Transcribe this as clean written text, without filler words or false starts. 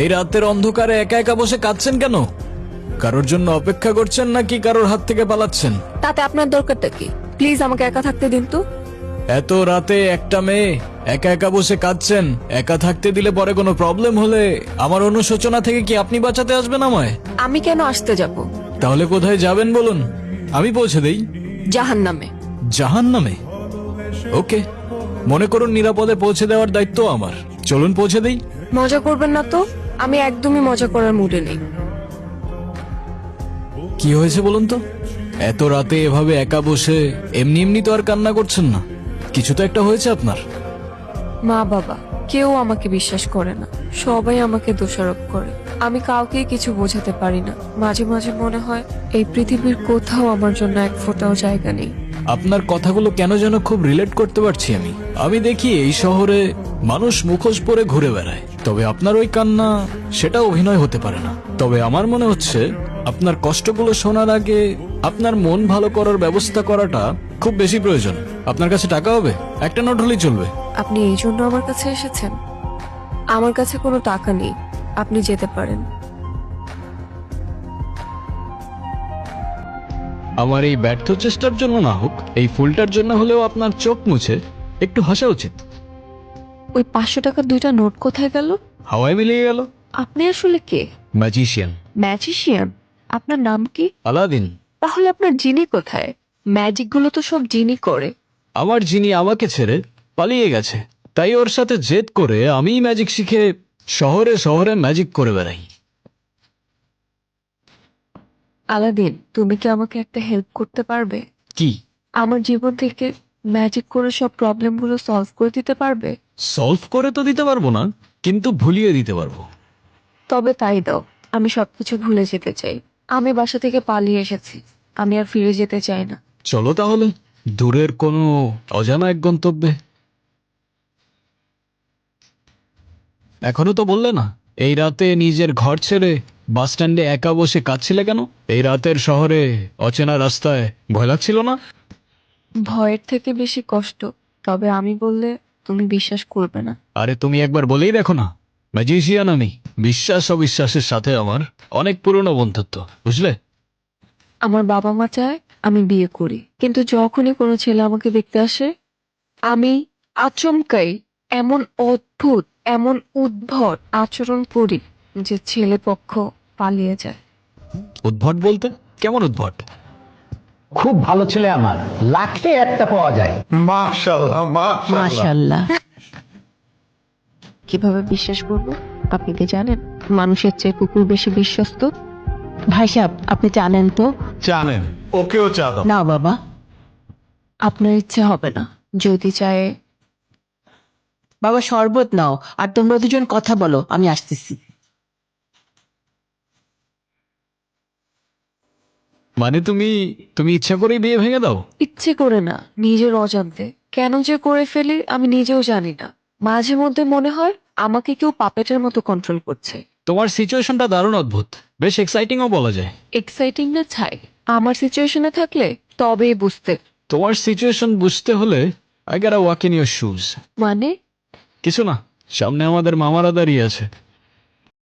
এই রাতের অন্ধকারে একা একা বসে কাঁদছেন কেন? কারোর জন্য অপেক্ষা করছেন নাকি কারোর হাত থেকে পালাচ্ছেন? তাতে আপনার দরকারটা কি? প্লিজ আমাকে একা থাকতে দিন তো। এত রাতে একটা মেয়ে একা একা বসে কাঁদছেন, একা থাকতে দিলে পরে কোনো প্রবলেম হলে আমার অনুশোচনা থেকে কি আপনি বাঁচাতে আসবেন আমায়? আমি কেন আসতে যাব? তাহলে কোথায় যাবেন বলুন, আমি পৌঁছে দেই। জাহান্নামে। জাহান্নামে? ওকে, মনে করুন নিরাপদে পৌঁছে দেওয়ার দায়িত্ব আমার। চলুন পৌঁছে দেই। মজা করবেন না তো, আমি একদমই মজা করার মুডে নেই। কি হয়েছে বলুন তো? এত রাতে এভাবে একা বসে এমনি এমনি তো আর কান্না করছেন না, কিছু তো একটা হয়েছে আপনার। মা বাবা কেউ আমাকে বিশ্বাস করে না, সবাই আমাকে দোষারোপ করে। আমি কাউকে কিছু বোঝাতে পারি না। মাঝে মাঝে মনে হয় এই পৃথিবীর কোথাও আমার জন্য এক ফোঁটাও জায়গা নেই। আপনার কথাগুলো কেন যেন খুব রিলেট করতে পারছি আমি। আমি দেখি এই শহরে মানুষ মুখোশ পরে ঘুরে বেড়ায়, তবে আপনার ওই কান্না সেটা অভিনয় হতে পারে না। তবে আমার মনে হচ্ছে আপনার কষ্টগুলো শোনার আগে আপনার মন ভালো করার ব্যবস্থা করাটা খুব বেশি প্রয়োজন। আপনার কাছে টাকা হবে? একটা নোট হলেই চলবে। আপনি এই জন্য আমার কাছে এসেছেন? আমার কাছে কোনো টাকা নেই, আপনি যেতে পারেন। আমার এই ব্যর্থ চেষ্টার জন্য না হোক, এই ফুলটার জন্য হলেও আপনার চোখ মুছে একটু হাসা উচিত। ওই 500 টাকার 2টা নোট কোথায় গেল? হাওয়ায় মিলিয়ে গেল। আপনি আসলে কে? ম্যাজিশিয়ান। ম্যাজিশিয়ান? আপনার নাম কি? আলাদিন। তাহলে আপনার জিনি কোথায়? ম্যাজিক গুলো তো সব জিনি করে। আমার যিনি আমাকে ছেড়ে পালিয়ে গেছে, তাই ওর সাথে জেদ করে আমি ম্যাজিক শিখে শহরে শহরে ম্যাজিক করে বেড়াই। আলাদিন, তুমি কি আমাকে একটা হেল্প করতে পারবে? কি? আমার জীবন থেকে ম্যাজিক করে সব প্রবলেম গুলো সলভ করে দিতে পারবে? সলভ করে তো দিতে পারবো না, কিন্তু ভুলিয়ে দিতে পারবো। তবে তাই দাও, আমি সবকিছু ভুলে যেতে চাই। আমি বাসা থেকে পালিয়ে এসেছি, আমি আর ফিরে যেতে চাই না। চলো তাহলে দূরের কোনো অজানা এক গন্তব্যে। এখনো তো বললে না এই রাতে নিজের ঘর ছেড়ে বাস স্ট্যান্ডে একা বসে কাঁদছিলে কেন? এই রাতের শহরে অচেনা রাস্তায় ভয় লাগছিল না? ভয়ের থেকে বেশি কষ্ট। তবে আমি বললে তুমি বিশ্বাস করবে না। আরে তুমি একবার বলেই দেখো না, ম্যাজিশিয়ান আমি। বিশ্বাস অবিশ্বাসের সাথে আমার অনেক পুরনো বন্ধুত্ব, বুঝলে? আমার বাবা মা চায় আমি বিয়ে করি, কিন্তু যখনই কোনো ছেলে আমাকে দেখতে আসে আমি আচমকাই এমন অদ্ভুত, এমন উদ্ভট আচরণ করি যে ছেলে পক্ষ পালিয়ে যায়। উদ্ভট বলতে কেমন উদ্ভট? খুব ভালো ছেলে আমার, লাখে একটা পাওয়া যায়। মাশাআল্লাহ মাশাআল্লাহ। মাশাল্লাহ। কিভাবে বিশ্বাস করব? আপনি কি জানেন মানুষের চেয়ে কুকুর বেশি বিশ্বস্ত? ভাই সাহেব, আপনি জানেন তো? জানেন, ওকেও চা দাও। না বাবা। আপনার ইচ্ছে হবে না? যদি চায়। বাবা শরবত নাও, আর তোমরা দুজন কথা বলো, আমি আসতেছি। মানে তুমি তুমি ইচ্ছা করেই বিয়ে ভেঙে দাও? ইচ্ছে করে না, নিজের অজান্তে। কেন যে করে ফেলি আমি নিজেও জানি না। মাঝে মধ্যে মনে হয় আমাকে কেউ পাপেটের মতো কন্ট্রোল করছে। তোমার সিচুয়েশনটা দারুণ অদ্ভুত, বেশ এক্সাইটিংও বলা যায়। এক্সাইটিং না ছাই, আমার সিচুয়েশনে থাকলে তবেই বুঝতে। তোমার সিচুয়েশন বুঝতে হলে I get walk in your shoes. মানে? কিছু না, সামনে আমাদের মামারা দাঁড়িয়ে আছে,